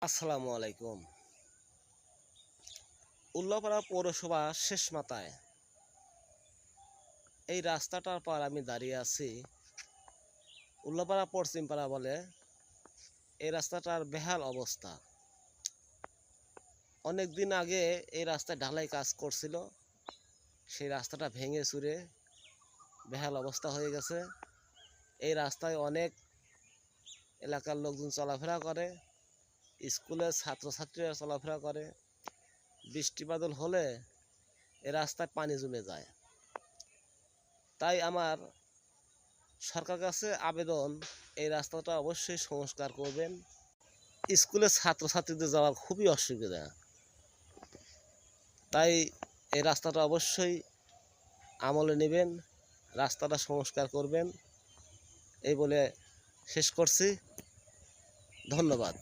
আসসালামু আলাইকুম। উল্লাপাড়া পৌরসভা শেষ মাথায় এই রাস্তাটার পর আমি দাঁড়িয়ে আছি। উল্লাপাড়া পশ্চিমপাড়া বলে এই রাস্তাটার বেহাল অবস্থা। অনেক দিন আগে এই রাস্তায় ঢালাই কাজ করছিল, সেই রাস্তাটা ভেঙে চুরে বেহাল অবস্থা হয়ে গেছে। এই রাস্তায় অনেক এলাকার লোকজন চলাফেরা করে, স্কুলের ছাত্রছাত্রীরা চলাফেরা করে। বৃষ্টি বাদল হলে এই রাস্তায় পানি জমে যায়। তাই আমার সরকার কাছে আবেদন, এই রাস্তাটা অবশ্যই সংস্কার করবেন। স্কুলের ছাত্রছাত্রীদের যাওয়ার খুবই অসুবিধা, তাই এই রাস্তাটা অবশ্যই আমলে নেবেন, রাস্তাটা সংস্কার করবেন, এই বলে শেষ করছি। ধন্যবাদ।